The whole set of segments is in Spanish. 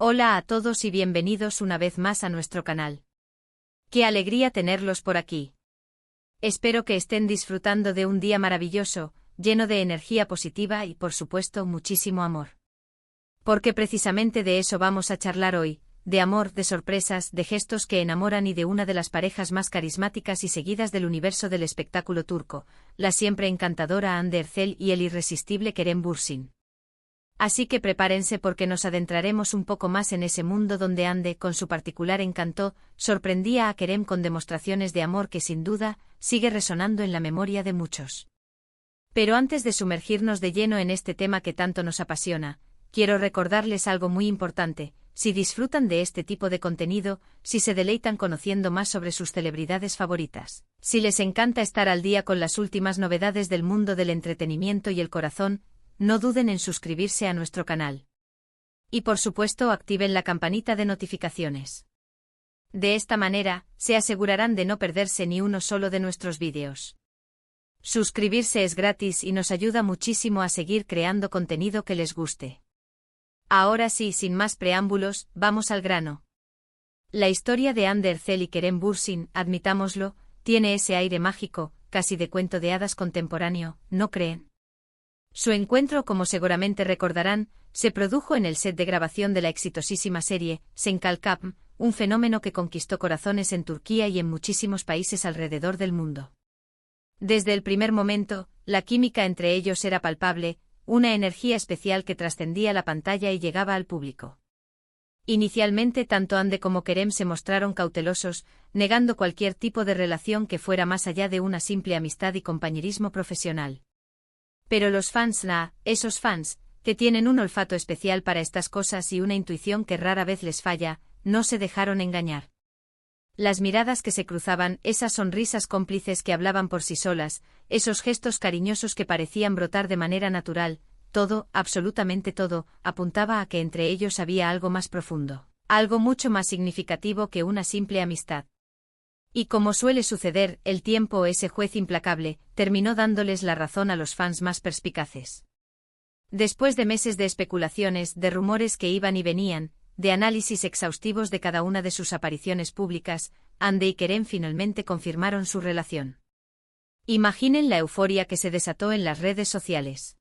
Hola a todos y bienvenidos una vez más a nuestro canal. ¡Qué alegría tenerlos por aquí! Espero que estén disfrutando de un día maravilloso, lleno de energía positiva y, por supuesto, muchísimo amor. Porque precisamente de eso vamos a charlar hoy, de amor, de sorpresas, de gestos que enamoran y de una de las parejas más carismáticas y seguidas del universo del espectáculo turco, la siempre encantadora Hande Erçel y el irresistible Kerem Bürsin. Así que prepárense porque nos adentraremos un poco más en ese mundo donde Hande, con su particular encanto, sorprendía a Kerem con demostraciones de amor que sin duda, sigue resonando en la memoria de muchos. Pero antes de sumergirnos de lleno en este tema que tanto nos apasiona, quiero recordarles algo muy importante: si disfrutan de este tipo de contenido, si se deleitan conociendo más sobre sus celebridades favoritas, si les encanta estar al día con las últimas novedades del mundo del entretenimiento y el corazón, no duden en suscribirse a nuestro canal. Y por supuesto activen la campanita de notificaciones. De esta manera, se asegurarán de no perderse ni uno solo de nuestros vídeos. Suscribirse es gratis y nos ayuda muchísimo a seguir creando contenido que les guste. Ahora sí, sin más preámbulos, vamos al grano. La historia de Hande Erçel y Kerem Bürsin, admitámoslo, tiene ese aire mágico, casi de cuento de hadas contemporáneo, ¿no creen? Su encuentro, como seguramente recordarán, se produjo en el set de grabación de la exitosísima serie Sen Kalkap, un fenómeno que conquistó corazones en Turquía y en muchísimos países alrededor del mundo. Desde el primer momento, la química entre ellos era palpable, una energía especial que trascendía la pantalla y llegaba al público. Inicialmente tanto Hande como Kerem se mostraron cautelosos, negando cualquier tipo de relación que fuera más allá de una simple amistad y compañerismo profesional. Pero los fans, esos fans, que tienen un olfato especial para estas cosas y una intuición que rara vez les falla, no se dejaron engañar. Las miradas que se cruzaban, esas sonrisas cómplices que hablaban por sí solas, esos gestos cariñosos que parecían brotar de manera natural, todo, absolutamente todo, apuntaba a que entre ellos había algo más profundo, algo mucho más significativo que una simple amistad. Y como suele suceder, el tiempo, ese juez implacable, terminó dándoles la razón a los fans más perspicaces. Después de meses de especulaciones, de rumores que iban y venían, de análisis exhaustivos de cada una de sus apariciones públicas, Hande y Kerem finalmente confirmaron su relación. Imaginen la euforia que se desató en las redes sociales.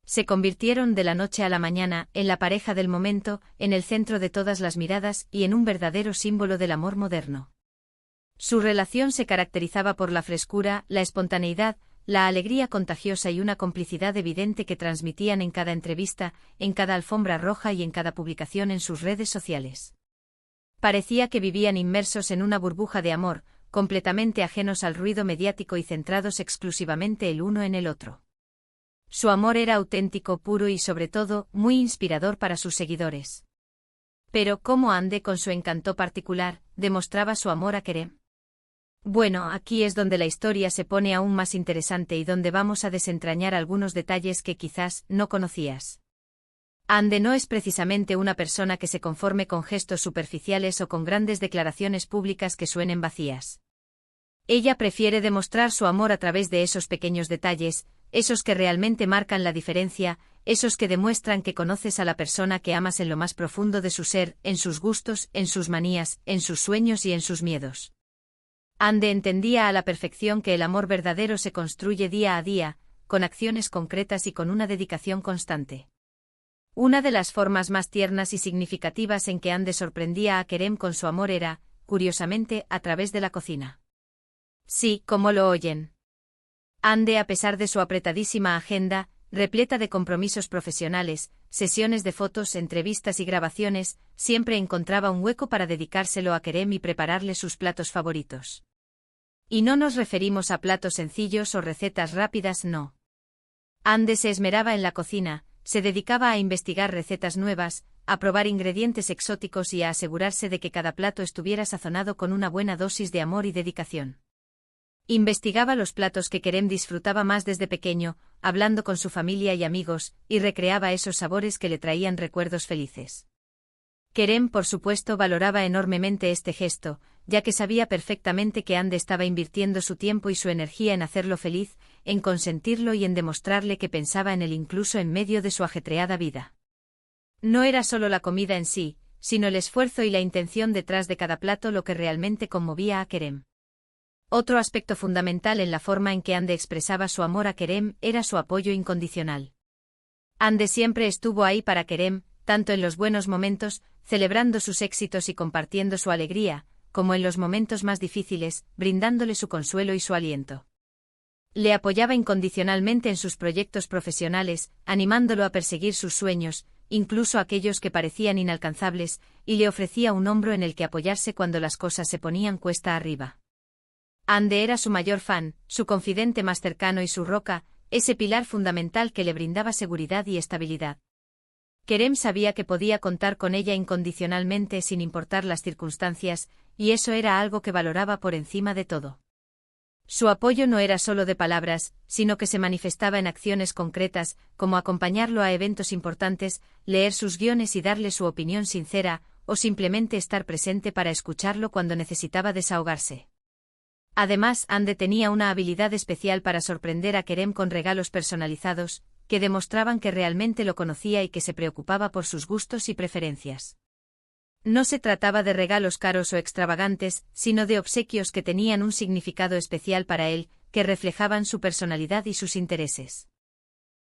Se convirtieron de la noche a la mañana en la pareja del momento, en el centro de todas las miradas y en un verdadero símbolo del amor moderno. Su relación se caracterizaba por la frescura, la espontaneidad, la alegría contagiosa y una complicidad evidente que transmitían en cada entrevista, en cada alfombra roja y en cada publicación en sus redes sociales. Parecía que vivían inmersos en una burbuja de amor, completamente ajenos al ruido mediático y centrados exclusivamente el uno en el otro. Su amor era auténtico, puro y sobre todo, muy inspirador para sus seguidores. Pero ¿cómo Hande, con su encanto particular, demostraba su amor a Kerem? Bueno, aquí es donde la historia se pone aún más interesante y donde vamos a desentrañar algunos detalles que quizás no conocías. Hande no es precisamente una persona que se conforme con gestos superficiales o con grandes declaraciones públicas que suenen vacías. Ella prefiere demostrar su amor a través de esos pequeños detalles, esos que realmente marcan la diferencia, esos que demuestran que conoces a la persona que amas en lo más profundo de su ser, en sus gustos, en sus manías, en sus sueños y en sus miedos. Hande entendía a la perfección que el amor verdadero se construye día a día, con acciones concretas y con una dedicación constante. Una de las formas más tiernas y significativas en que Hande sorprendía a Kerem con su amor era, curiosamente, a través de la cocina. Sí, como lo oyen. Hande, a pesar de su apretadísima agenda, repleta de compromisos profesionales, sesiones de fotos, entrevistas y grabaciones, siempre encontraba un hueco para dedicárselo a Kerem y prepararle sus platos favoritos. Y no nos referimos a platos sencillos o recetas rápidas, no. Hande se esmeraba en la cocina, se dedicaba a investigar recetas nuevas, a probar ingredientes exóticos y a asegurarse de que cada plato estuviera sazonado con una buena dosis de amor y dedicación. Investigaba los platos que Kerem disfrutaba más desde pequeño, hablando con su familia y amigos, y recreaba esos sabores que le traían recuerdos felices. Kerem, por supuesto, valoraba enormemente este gesto, ya que sabía perfectamente que Hande estaba invirtiendo su tiempo y su energía en hacerlo feliz, en consentirlo y en demostrarle que pensaba en él incluso en medio de su ajetreada vida. No era solo la comida en sí, sino el esfuerzo y la intención detrás de cada plato lo que realmente conmovía a Kerem. Otro aspecto fundamental en la forma en que Ande expresaba su amor a Kerem era su apoyo incondicional. Ande siempre estuvo ahí para Kerem, tanto en los buenos momentos, celebrando sus éxitos y compartiendo su alegría, como en los momentos más difíciles, brindándole su consuelo y su aliento. Le apoyaba incondicionalmente en sus proyectos profesionales, animándolo a perseguir sus sueños, incluso aquellos que parecían inalcanzables, y le ofrecía un hombro en el que apoyarse cuando las cosas se ponían cuesta arriba. Ande era su mayor fan, su confidente más cercano y su roca, ese pilar fundamental que le brindaba seguridad y estabilidad. Kerem sabía que podía contar con ella incondicionalmente sin importar las circunstancias, y eso era algo que valoraba por encima de todo. Su apoyo no era solo de palabras, sino que se manifestaba en acciones concretas, como acompañarlo a eventos importantes, leer sus guiones y darle su opinión sincera, o simplemente estar presente para escucharlo cuando necesitaba desahogarse. Además, Ande tenía una habilidad especial para sorprender a Kerem con regalos personalizados, que demostraban que realmente lo conocía y que se preocupaba por sus gustos y preferencias. No se trataba de regalos caros o extravagantes, sino de obsequios que tenían un significado especial para él, que reflejaban su personalidad y sus intereses.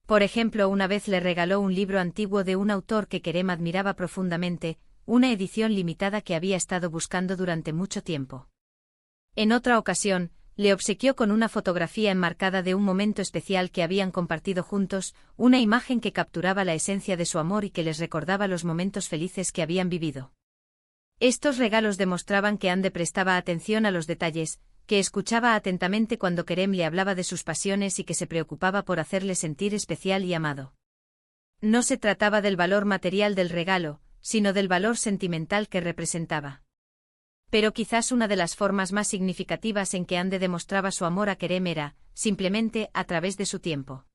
Por ejemplo, una vez le regaló un libro antiguo de un autor que Kerem admiraba profundamente, una edición limitada que había estado buscando durante mucho tiempo. En otra ocasión, le obsequió con una fotografía enmarcada de un momento especial que habían compartido juntos, una imagen que capturaba la esencia de su amor y que les recordaba los momentos felices que habían vivido. Estos regalos demostraban que Ande prestaba atención a los detalles, que escuchaba atentamente cuando Kerem le hablaba de sus pasiones y que se preocupaba por hacerle sentir especial y amado. No se trataba del valor material del regalo, sino del valor sentimental que representaba. Pero quizás una de las formas más significativas en que Ande demostraba su amor a Kerem era, simplemente, a través de su tiempo.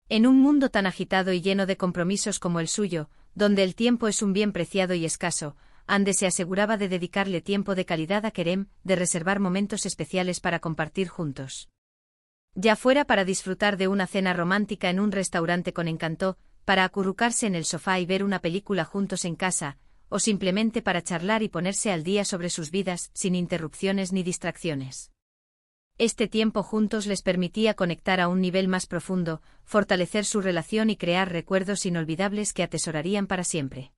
En un mundo tan agitado y lleno de compromisos como el suyo, donde el tiempo es un bien preciado y escaso, Ande se aseguraba de dedicarle tiempo de calidad a Kerem, de reservar momentos especiales para compartir juntos. Ya fuera para disfrutar de una cena romántica en un restaurante con encanto, para acurrucarse en el sofá y ver una película juntos en casa, o simplemente para charlar y ponerse al día sobre sus vidas, sin interrupciones ni distracciones. Este tiempo juntos les permitía conectar a un nivel más profundo, fortalecer su relación y crear recuerdos inolvidables que atesorarían para siempre.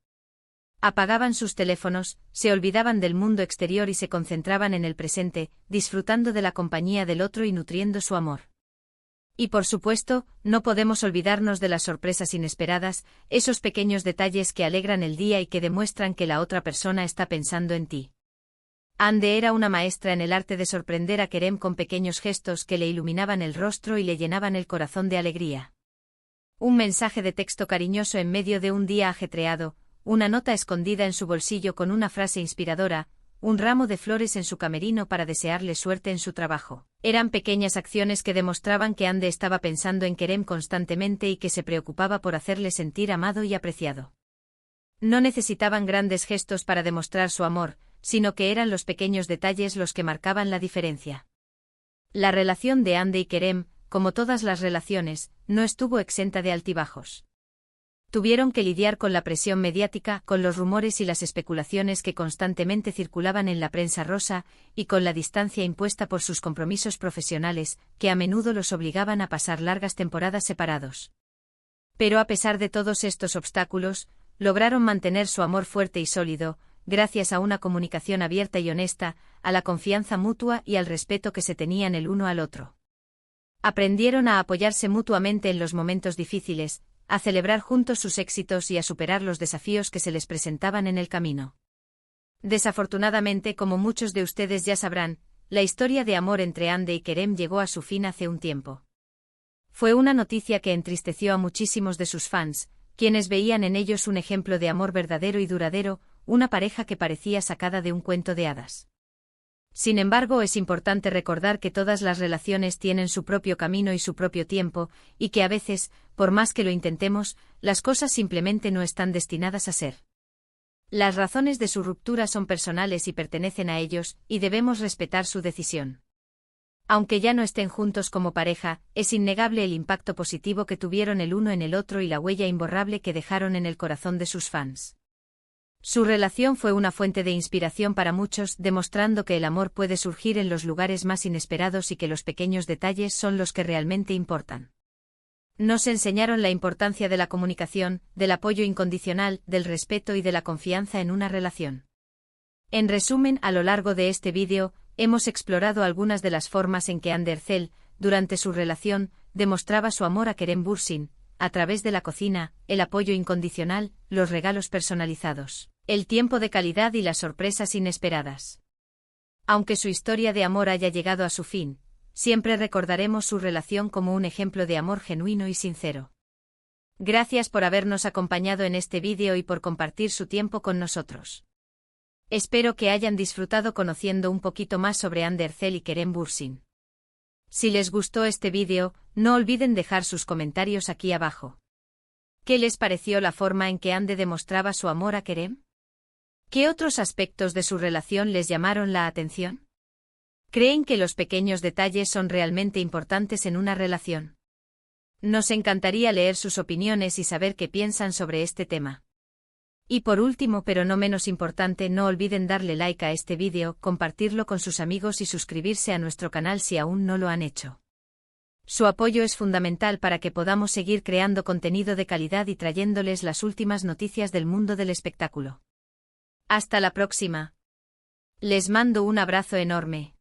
Apagaban sus teléfonos, se olvidaban del mundo exterior y se concentraban en el presente, disfrutando de la compañía del otro y nutriendo su amor. Y por supuesto, no podemos olvidarnos de las sorpresas inesperadas, esos pequeños detalles que alegran el día y que demuestran que la otra persona está pensando en ti. Ande era una maestra en el arte de sorprender a Kerem con pequeños gestos que le iluminaban el rostro y le llenaban el corazón de alegría. Un mensaje de texto cariñoso en medio de un día ajetreado, una nota escondida en su bolsillo con una frase inspiradora, un ramo de flores en su camerino para desearle suerte en su trabajo. Eran pequeñas acciones que demostraban que Ande estaba pensando en Kerem constantemente y que se preocupaba por hacerle sentir amado y apreciado. No necesitaban grandes gestos para demostrar su amor, sino que eran los pequeños detalles los que marcaban la diferencia. La relación de Ande y Kerem, como todas las relaciones, no estuvo exenta de altibajos. Tuvieron que lidiar con la presión mediática, con los rumores y las especulaciones que constantemente circulaban en la prensa rosa, y con la distancia impuesta por sus compromisos profesionales, que a menudo los obligaban a pasar largas temporadas separados. Pero a pesar de todos estos obstáculos, lograron mantener su amor fuerte y sólido, gracias a una comunicación abierta y honesta, a la confianza mutua y al respeto que se tenían el uno al otro. Aprendieron a apoyarse mutuamente en los momentos difíciles, a celebrar juntos sus éxitos y a superar los desafíos que se les presentaban en el camino. Desafortunadamente, como muchos de ustedes ya sabrán, la historia de amor entre Ande y Kerem llegó a su fin hace un tiempo. Fue una noticia que entristeció a muchísimos de sus fans, quienes veían en ellos un ejemplo de amor verdadero y duradero, una pareja que parecía sacada de un cuento de hadas. Sin embargo, es importante recordar que todas las relaciones tienen su propio camino y su propio tiempo, y que a veces, por más que lo intentemos, las cosas simplemente no están destinadas a ser. Las razones de su ruptura son personales y pertenecen a ellos, y debemos respetar su decisión. Aunque ya no estén juntos como pareja, es innegable el impacto positivo que tuvieron el uno en el otro y la huella imborrable que dejaron en el corazón de sus fans. Su relación fue una fuente de inspiración para muchos, demostrando que el amor puede surgir en los lugares más inesperados y que los pequeños detalles son los que realmente importan. Nos enseñaron la importancia de la comunicación, del apoyo incondicional, del respeto y de la confianza en una relación. En resumen, a lo largo de este vídeo, hemos explorado algunas de las formas en que Andercel, durante su relación, demostraba su amor a Kerem Bürsin, a través de la cocina, el apoyo incondicional, los regalos personalizados, el tiempo de calidad y las sorpresas inesperadas. Aunque su historia de amor haya llegado a su fin, siempre recordaremos su relación como un ejemplo de amor genuino y sincero. Gracias por habernos acompañado en este vídeo y por compartir su tiempo con nosotros. Espero que hayan disfrutado conociendo un poquito más sobre Andercel y Kerem Bürsin. Si les gustó este vídeo, no olviden dejar sus comentarios aquí abajo. ¿Qué les pareció la forma en que Ande demostraba su amor a Kerem? ¿Qué otros aspectos de su relación les llamaron la atención? ¿Creen que los pequeños detalles son realmente importantes en una relación? Nos encantaría leer sus opiniones y saber qué piensan sobre este tema. Y por último, pero no menos importante, no olviden darle like a este vídeo, compartirlo con sus amigos y suscribirse a nuestro canal si aún no lo han hecho. Su apoyo es fundamental para que podamos seguir creando contenido de calidad y trayéndoles las últimas noticias del mundo del espectáculo. Hasta la próxima. Les mando un abrazo enorme.